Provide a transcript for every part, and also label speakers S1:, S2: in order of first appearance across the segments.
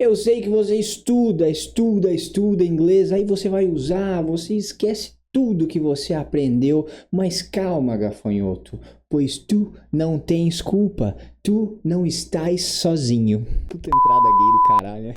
S1: Eu sei que você estuda inglês, aí você vai usar, você esquece tudo que você aprendeu, mas calma, gafanhoto, pois tu não tens culpa, tu não estás sozinho. Puta entrada gay do caralho, né?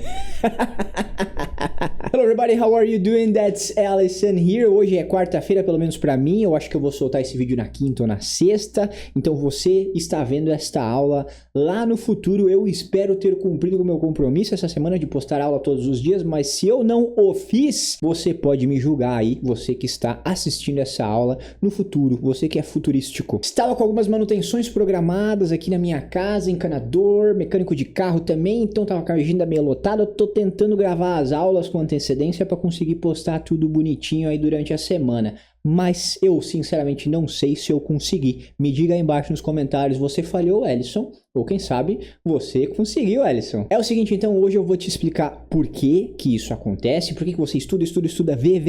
S1: Hello everybody, how are you doing? That's Allison here. Hoje é quarta-feira, pelo menos pra mim. Eu acho que eu vou soltar esse vídeo na quinta ou na sexta. Então você está vendo esta aula lá no futuro. Eu espero ter cumprido com o meu compromisso essa semana de postar aula todos os dias, mas se eu não o fiz, você pode me julgar aí, você que está assistindo essa aula no futuro, você que é futurístico. Estava com algumas manutenções programadas aqui na minha casa, encanador, mecânico de carro também, então tava com a agenda meio lotada. Eu tô tentando gravar as aulas com antecedência para conseguir postar tudo bonitinho aí durante a semana. Mas eu sinceramente não sei se eu consegui. Me diga aí embaixo nos comentários, você falhou, Ellison? Ou quem sabe, você conseguiu, Ellison. É o seguinte, então, hoje eu vou te explicar por que isso acontece, por que você estuda, vê,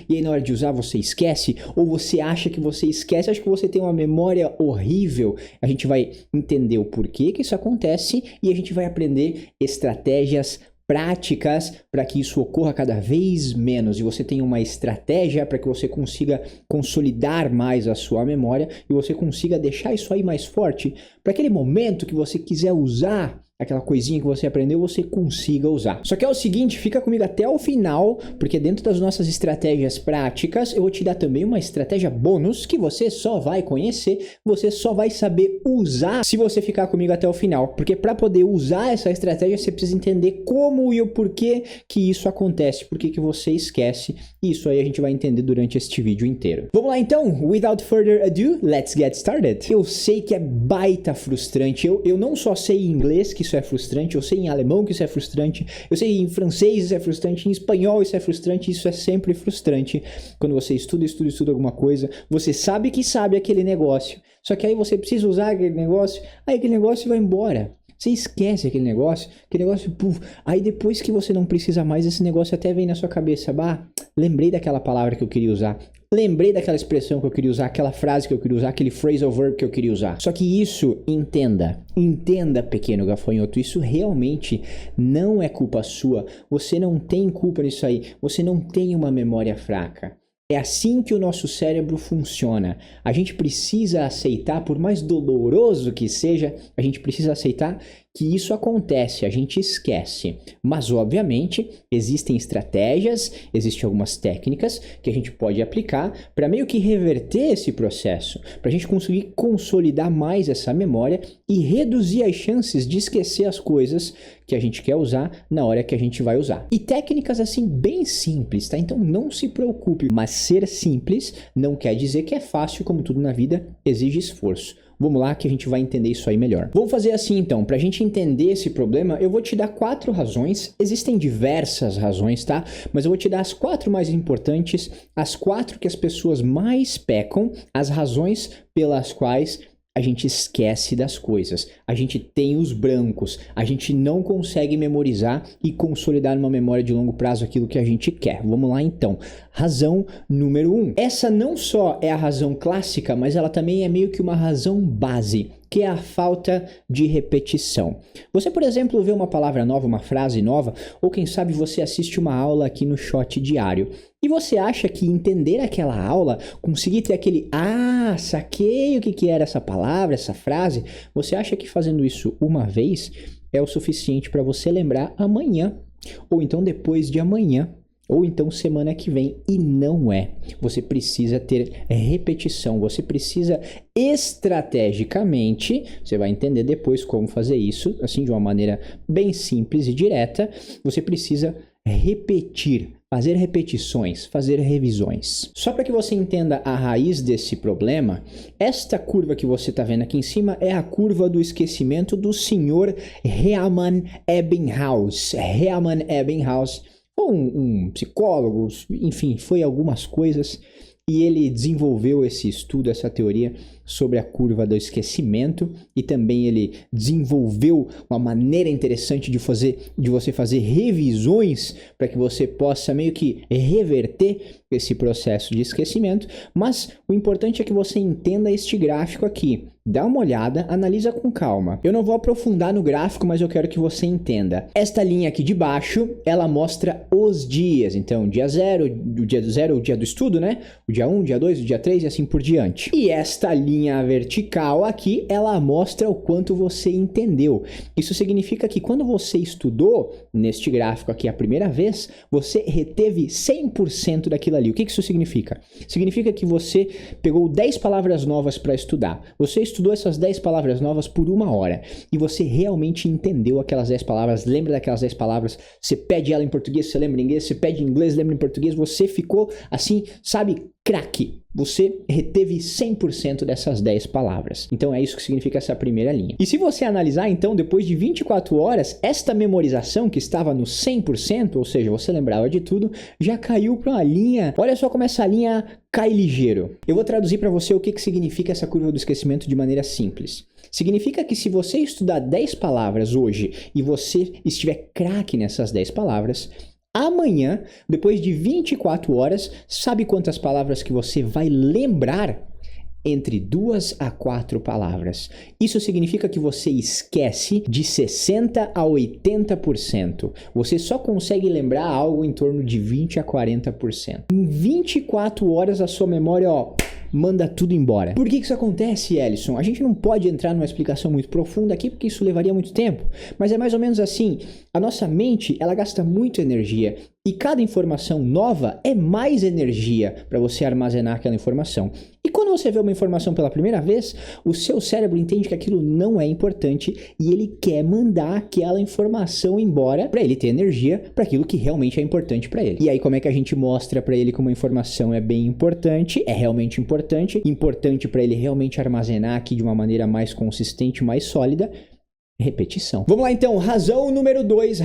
S1: e aí na hora de usar você esquece, ou você acha que você esquece, acha que você tem uma memória horrível. A gente vai entender o porquê que isso acontece e a gente vai aprender estratégias práticas para que isso ocorra cada vez menos e você tenha uma estratégia para que você consiga consolidar mais a sua memória e você consiga deixar isso aí mais forte para aquele momento que você quiser usar aquela coisinha que você aprendeu, você consiga usar. Só que é o seguinte, fica comigo até o final, porque dentro das nossas estratégias práticas, eu vou te dar também uma estratégia bônus que você só vai conhecer, você só vai saber usar se você ficar comigo até o final. Porque para poder usar essa estratégia, você precisa entender como e o porquê que isso acontece, por que você esquece. Isso aí a gente vai entender durante este vídeo inteiro. Vamos lá então, without further ado, let's get started. Eu sei que é baita frustrante, eu não só sei inglês, que isso é frustrante, eu sei em alemão que isso é frustrante, eu sei em francês isso é frustrante, em espanhol isso é frustrante, isso é sempre frustrante. Quando você estuda alguma coisa, você sabe que sabe aquele negócio, só que aí você precisa usar aquele negócio, aí aquele negócio vai embora. Você esquece aquele negócio, puf, aí depois que você não precisa mais, esse negócio até vem na sua cabeça, lembrei daquela palavra que eu queria usar, lembrei daquela expressão que eu queria usar, aquela frase que eu queria usar, aquele phrasal verb que eu queria usar. Só que isso, entenda, pequeno gafanhoto, isso realmente não é culpa sua, você não tem culpa nisso aí, você não tem uma memória fraca. É assim que o nosso cérebro funciona. A gente precisa aceitar, por mais doloroso que seja, a gente precisa aceitar que isso acontece, a gente esquece. Mas, obviamente, existem estratégias, existem algumas técnicas que a gente pode aplicar para meio que reverter esse processo, para a gente conseguir consolidar mais essa memória e reduzir as chances de esquecer as coisas que a gente quer usar na hora que a gente vai usar. E técnicas assim bem simples, tá? Então não se preocupe, mas ser simples não quer dizer que é fácil, como tudo na vida exige esforço. Vamos lá que a gente vai entender isso aí melhor. Vamos fazer assim então, pra gente entender esse problema, eu vou te dar 4 razões, existem diversas razões, tá? Mas eu vou te dar as 4 mais importantes, as 4 que as pessoas mais pecam, as razões pelas quais a gente esquece das coisas, a gente tem os brancos, a gente não consegue memorizar e consolidar numa memória de longo prazo aquilo que a gente quer. Vamos lá então. Razão número 1. Essa não só é a razão clássica, mas ela também é meio que uma razão base, que é a falta de repetição. Você, por exemplo, vê uma palavra nova, uma frase nova, ou quem sabe você assiste uma aula aqui no Shot Diário, e você acha que entender aquela aula, conseguir ter aquele, saquei o que era essa palavra, essa frase, você acha que fazendo isso uma vez é o suficiente para você lembrar amanhã, ou então depois de amanhã, ou então semana que vem, e não é. Você precisa ter repetição, você precisa estrategicamente, você vai entender depois como fazer isso, assim de uma maneira bem simples e direta, você precisa repetir, fazer repetições, fazer revisões. Só para que você entenda a raiz desse problema, esta curva que você está vendo aqui em cima é a curva do esquecimento do senhor Hermann Ebbinghaus. Hermann Ebbinghaus foi um psicólogo, enfim, foi algumas coisas, e ele desenvolveu esse estudo, essa teoria sobre a curva do esquecimento, e também ele desenvolveu uma maneira interessante de você fazer revisões para que você possa meio que reverter esse processo de esquecimento, mas o importante é que você entenda este gráfico aqui. Dá uma olhada, analisa com calma. Eu não vou aprofundar no gráfico, mas eu quero que você entenda. Esta linha aqui de baixo, ela mostra os dias. Então, dia 0, o dia do 0, o dia do estudo, né? O dia 1, o dia 2, o dia 3 e assim por diante. E esta linha vertical aqui, ela mostra o quanto você entendeu. Isso significa que quando você estudou, neste gráfico aqui a primeira vez, você reteve 100% daquilo ali. O que isso significa? Significa que você pegou 10 palavras novas para estudar. Você estudou essas 10 palavras novas por 1 hora e você realmente entendeu aquelas 10 palavras, lembra daquelas 10 palavras, você pede ela em português, você lembra em inglês, você pede em inglês, lembra em português, você ficou assim, sabe, craque. Você reteve 100% dessas 10 palavras. Então é isso que significa essa primeira linha. E se você analisar, então, depois de 24 horas, esta memorização que estava no 100%, ou seja, você lembrava de tudo, já caiu para uma linha. Olha só como essa linha cai ligeiro. Eu vou traduzir para você o que significa essa curva do esquecimento de maneira simples. Significa que se você estudar 10 palavras hoje e você estiver craque nessas 10 palavras, amanhã, depois de 24 horas, sabe quantas palavras que você vai lembrar? Entre 2 a 4 palavras. Isso significa que você esquece de 60% a 80%. Você só consegue lembrar algo em torno de 20% a 40%. Em 24 horas a sua memória, manda tudo embora. Por que isso acontece, Ellison? A gente não pode entrar numa explicação muito profunda aqui, porque isso levaria muito tempo. Mas é mais ou menos assim. A nossa mente, ela gasta muito energia. E cada informação nova é mais energia para você armazenar aquela informação. E quando você vê uma informação pela primeira vez, o seu cérebro entende que aquilo não é importante e ele quer mandar aquela informação embora para ele ter energia para aquilo que realmente é importante para ele. E aí como é que a gente mostra para ele que uma informação é bem importante, é realmente importante para ele realmente armazenar aqui de uma maneira mais consistente, mais sólida? Repetição. Vamos lá então, razão número 2,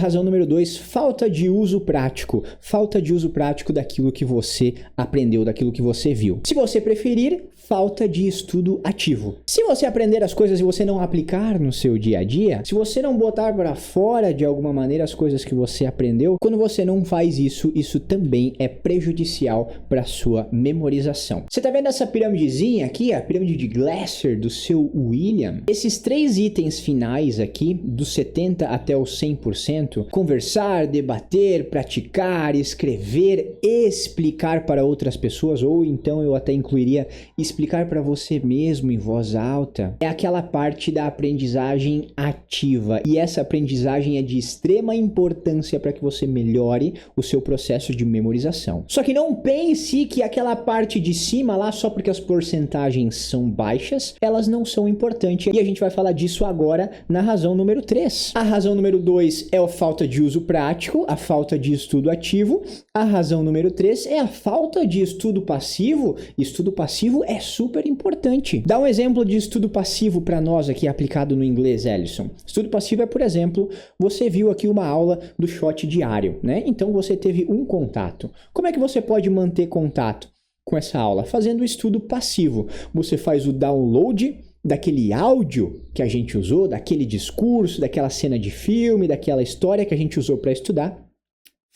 S1: falta de uso prático. Falta de uso prático daquilo que você aprendeu, daquilo que você viu. Se você preferir, falta de estudo ativo. Se você aprender as coisas e você não aplicar no seu dia a dia, se você não botar para fora de alguma maneira as coisas que você aprendeu, quando você não faz isso, isso também é prejudicial para sua memorização. Você tá vendo essa piramidezinha aqui, a pirâmide de Glasser do seu William? Esses 3 itens finais aqui, dos 70% até os 100%, conversar, debater, praticar, escrever, explicar para outras pessoas, ou então eu até incluiria explicar para você mesmo em voz alta, é aquela parte da aprendizagem ativa. E essa aprendizagem é de extrema importância para que você melhore o seu processo de memorização. Só que não pense que aquela parte de cima lá, só porque as porcentagens são baixas, elas não são importantes. E a gente vai falar disso agora na razão número 3. A razão número 2 é a falta de uso prático, a falta de estudo ativo. A razão número 3 é a falta de estudo passivo. Estudo passivo é super importante. Dá um exemplo de estudo passivo para nós aqui aplicado no inglês, Ellison. Estudo passivo é, por exemplo, você viu aqui uma aula do shot diário, né? Então você teve um contato. Como é que você pode manter contato com essa aula? Fazendo o estudo passivo. Você faz o download daquele áudio que a gente usou, daquele discurso, daquela cena de filme, daquela história que a gente usou para estudar.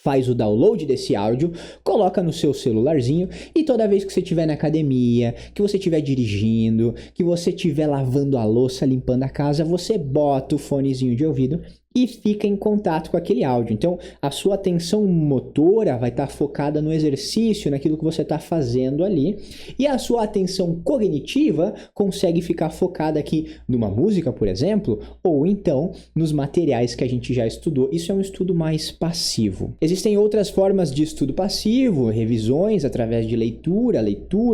S1: Faz o download desse áudio, coloca no seu celularzinho e toda vez que você estiver na academia, que você estiver dirigindo, que você estiver lavando a louça, limpando a casa, você bota o fonezinho de ouvido e fica em contato com aquele áudio. Então, a sua atenção motora vai estar focada no exercício, naquilo que você está fazendo ali, e a sua atenção cognitiva consegue ficar focada aqui numa música, por exemplo, ou então nos materiais que a gente já estudou. Isso é um estudo mais passivo. Existem outras formas de estudo passivo, revisões através de leitura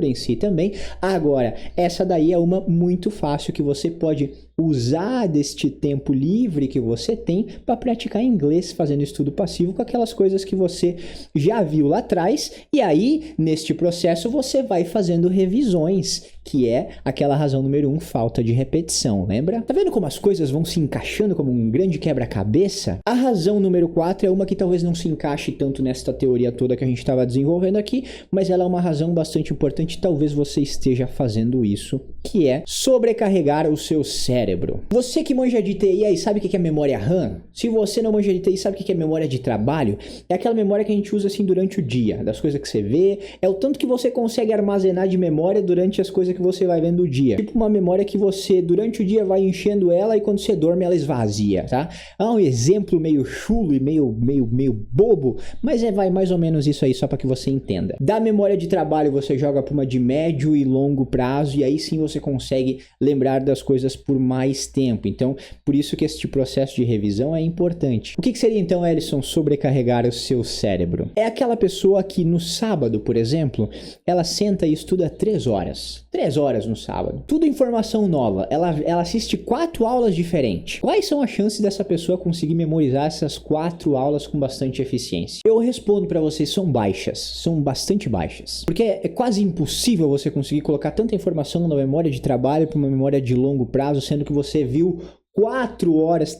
S1: em si também. Agora, essa daí é uma muito fácil que você pode usar deste tempo livre que você tem para praticar inglês fazendo estudo passivo com aquelas coisas que você já viu lá atrás, e aí neste processo você vai fazendo revisões que é aquela razão número 1, falta de repetição, lembra? Tá vendo como as coisas vão se encaixando como um grande quebra-cabeça? A razão número 4 é uma que talvez não se encaixe tanto nesta teoria toda que a gente estava desenvolvendo aqui, mas ela é uma razão bastante importante, talvez você esteja fazendo isso, que é sobrecarregar o seu cérebro. Você que manja de TI aí sabe o que é memória RAM? Se você não manja de TI, sabe o que é memória de trabalho? É aquela memória que a gente usa assim durante o dia, das coisas que você vê, é o tanto que você consegue armazenar de memória durante as coisas que você vai vendo o dia. Tipo uma memória que você durante o dia vai enchendo ela e quando você dorme ela esvazia, tá? Um exemplo meio chulo e meio bobo, mas vai mais ou menos isso aí só para que você entenda. Da memória de trabalho você joga para uma de médio e longo prazo e aí sim você consegue lembrar das coisas por mais tempo. Então, por isso que este processo de revisão é importante. O que seria então, Ellison, sobrecarregar o seu cérebro? É aquela pessoa que no sábado, por exemplo, ela senta e estuda 3 horas. 3 horas no sábado. Tudo informação nova. Ela assiste 4 aulas diferentes. Quais são as chances dessa pessoa conseguir memorizar essas 4 aulas com bastante eficiência? Eu respondo para vocês, são baixas. São bastante baixas. Porque é quase impossível você conseguir colocar tanta informação na memória de trabalho para uma memória de longo prazo, sendo que você viu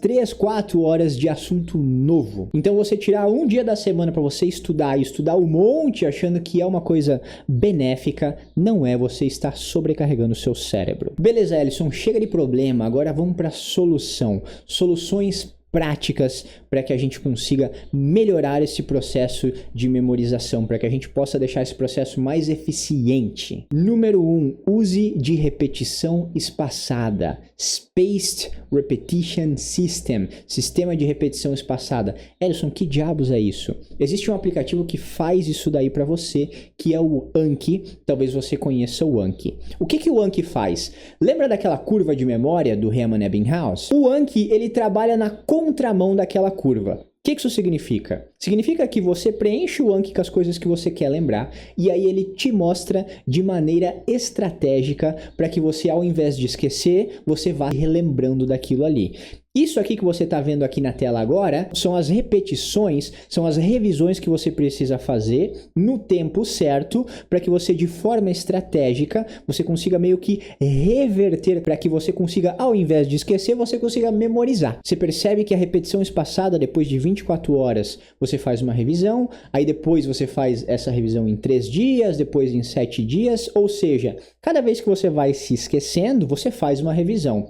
S1: 3, 4 horas de assunto novo. Então você tirar um dia da semana para você estudar e estudar um monte achando que é uma coisa benéfica, não é, você está sobrecarregando o seu cérebro. Beleza, Ellison, chega de problema, agora vamos para solução. Soluções práticas para que a gente consiga melhorar esse processo de memorização, para que a gente possa deixar esse processo mais eficiente. Número 1, use de repetição espaçada. Spaced Repetition System, sistema de repetição espaçada. Ellison, que diabos é isso? Existe um aplicativo que faz isso daí para você, que é o Anki. Talvez você conheça o Anki. O que o Anki faz? Lembra daquela curva de memória do Riemann Ebbinghaus? O Anki, ele trabalha na contramão daquela curva. O que isso significa? Significa que você preenche o Anki com as coisas que você quer lembrar e aí ele te mostra de maneira estratégica para que você, ao invés de esquecer, você vá relembrando daquilo ali. Isso aqui que você está vendo aqui na tela agora são as repetições, são as revisões que você precisa fazer no tempo certo para que você, de forma estratégica, você consiga meio que reverter para que você consiga, ao invés de esquecer, você consiga memorizar. Você percebe que a repetição espaçada, depois de 24 horas, você faz uma revisão, aí depois você faz essa revisão em 3 dias, depois em 7 dias, ou seja, cada vez que você vai se esquecendo, você faz uma revisão.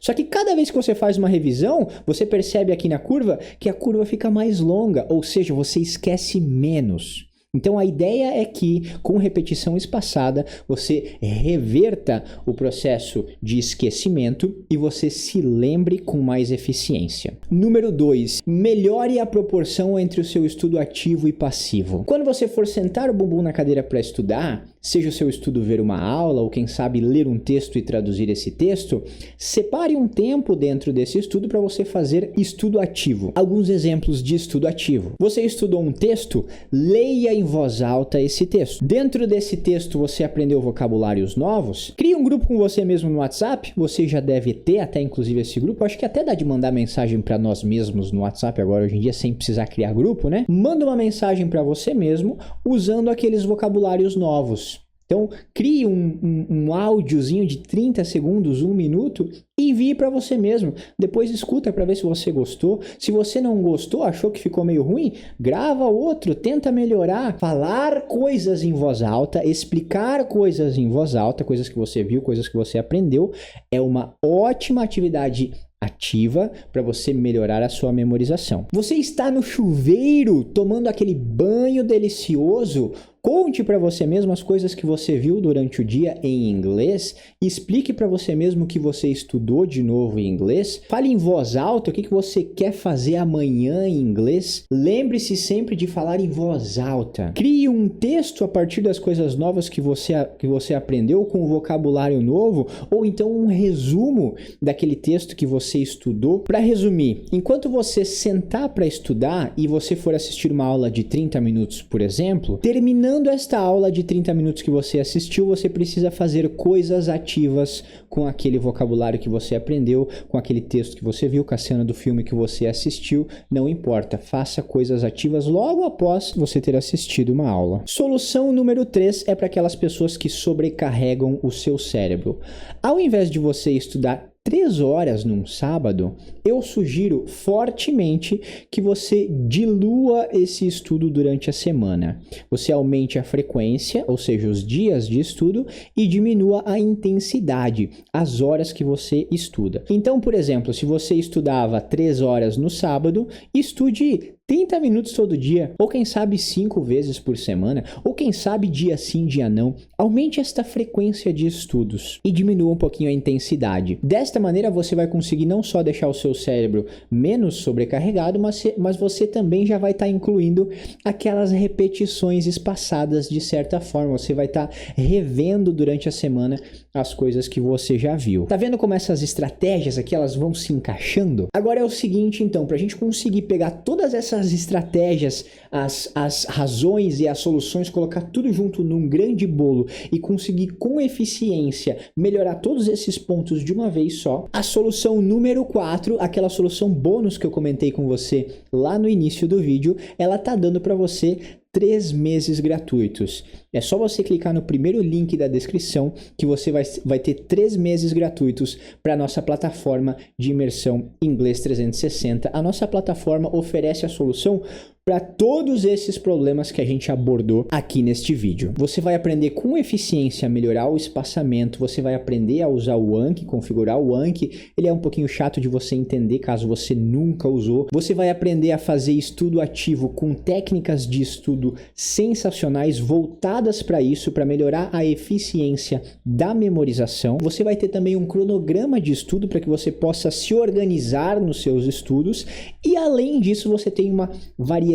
S1: Só que cada vez que você faz uma revisão, você percebe aqui na curva que a curva fica mais longa, ou seja, você esquece menos. Então a ideia é que com repetição espaçada você reverta o processo de esquecimento e você se lembre com mais eficiência. Número 2, melhore a proporção entre o seu estudo ativo e passivo. Quando você for sentar o bumbum na cadeira para estudar, seja o seu estudo ver uma aula ou quem sabe ler um texto e traduzir esse texto, separe um tempo dentro desse estudo para você fazer estudo ativo. Alguns exemplos de estudo ativo. Você estudou um texto, leia em voz alta esse texto. Dentro desse texto você aprendeu vocabulários novos, crie um grupo com você mesmo no WhatsApp, você já deve ter até inclusive esse grupo, acho que até dá de mandar mensagem para nós mesmos no WhatsApp agora hoje em dia sem precisar criar grupo, né? Manda uma mensagem para você mesmo usando aqueles vocabulários novos. Então, crie um áudiozinho de 30 segundos, 1 minuto e envie para você mesmo. Depois escuta para ver se você gostou. Se você não gostou, achou que ficou meio ruim, grava outro, tenta melhorar. Falar coisas em voz alta, explicar coisas em voz alta, coisas que você viu, coisas que você aprendeu, é uma ótima atividade ativa para você melhorar a sua memorização. Você está no chuveiro tomando aquele banho delicioso? Conte para você mesmo as coisas que você viu durante o dia em inglês, explique para você mesmo o que você estudou de novo em inglês, fale em voz alta o que você quer fazer amanhã em inglês, lembre-se sempre de falar em voz alta, crie um texto a partir das coisas novas que você aprendeu com um vocabulário novo, ou então um resumo daquele texto que você estudou. Para resumir, enquanto você sentar para estudar e você for assistir uma aula de 30 minutos, por exemplo, terminando Terminando esta aula de 30 minutos que você assistiu, você precisa fazer coisas ativas com aquele vocabulário que você aprendeu, com aquele texto que você viu, com a cena do filme que você assistiu, não importa, faça coisas ativas logo após você ter assistido uma aula. Solução número 3 é para aquelas pessoas que sobrecarregam o seu cérebro. Ao invés de você estudar 3 horas num sábado, eu sugiro fortemente que você dilua esse estudo durante a semana. Você aumente a frequência, ou seja, os dias de estudo, e diminua a intensidade, as horas que você estuda. Então, por exemplo, se você estudava 3 horas no sábado, estude 30 minutos todo dia, ou quem sabe 5 vezes por semana, ou quem sabe dia sim, dia não. Aumente esta frequência de estudos e diminua um pouquinho a intensidade. Desta maneira você vai conseguir não só deixar o seu cérebro menos sobrecarregado, mas você também já vai estar incluindo aquelas repetições espaçadas de certa forma. Você vai estar revendo durante a semana as coisas que você já viu. Tá vendo como essas estratégias aqui elas vão se encaixando? Agora é o seguinte, então, para a gente conseguir pegar todas essas estratégias, as razões e as soluções, colocar tudo junto num grande bolo e conseguir com eficiência melhorar todos esses pontos de uma vez só, a solução número 4, aquela solução bônus que eu comentei com você lá no início do vídeo, ela tá dando para você 3 meses gratuitos. É só você clicar no primeiro link da descrição que você vai ter 3 meses gratuitos para a nossa plataforma de imersão Inglês 360. A nossa plataforma oferece a solução para todos esses problemas que a gente abordou aqui neste vídeo. Você vai aprender com eficiência a melhorar o espaçamento, você vai aprender a usar o Anki, configurar o Anki. Ele é um pouquinho chato de você entender caso você nunca usou. Você vai aprender a fazer estudo ativo com técnicas de estudo sensacionais voltadas para isso, para melhorar a eficiência da memorização. Você vai ter também um cronograma de estudo para que você possa se organizar nos seus estudos e além disso você tem uma variedade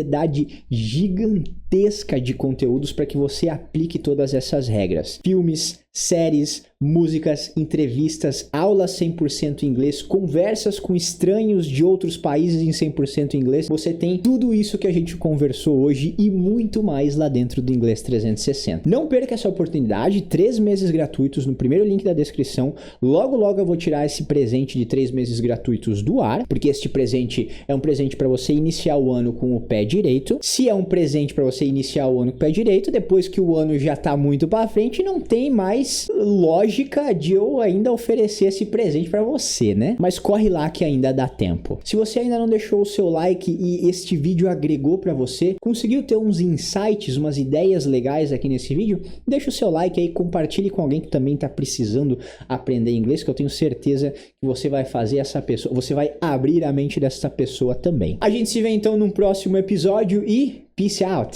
S1: gigantesca de conteúdos para que você aplique todas essas regras. Filmes, séries, músicas, entrevistas, aulas 100% em inglês, conversas com estranhos de outros países em 100% em inglês. Você tem tudo isso que a gente conversou hoje e muito mais lá dentro do Inglês 360. Não perca essa oportunidade, 3 meses gratuitos no primeiro link da descrição. Logo, logo eu vou tirar esse presente de 3 meses gratuitos do ar, porque este presente é um presente para você iniciar o ano com o pé direito. Se é um presente para você iniciar o ano com o pé direito, depois que o ano já tá muito para frente, não tem mais lógica de eu ainda oferecer esse presente para você, né? Mas corre lá que ainda dá tempo. Se você ainda não deixou o seu like e este vídeo agregou para você, conseguiu ter uns insights, umas ideias legais aqui nesse vídeo, deixa o seu like aí, compartilhe com alguém que também tá precisando aprender inglês, que eu tenho certeza que você vai fazer essa pessoa, você vai abrir a mente dessa pessoa também. A gente se vê então num próximo episódio e peace out!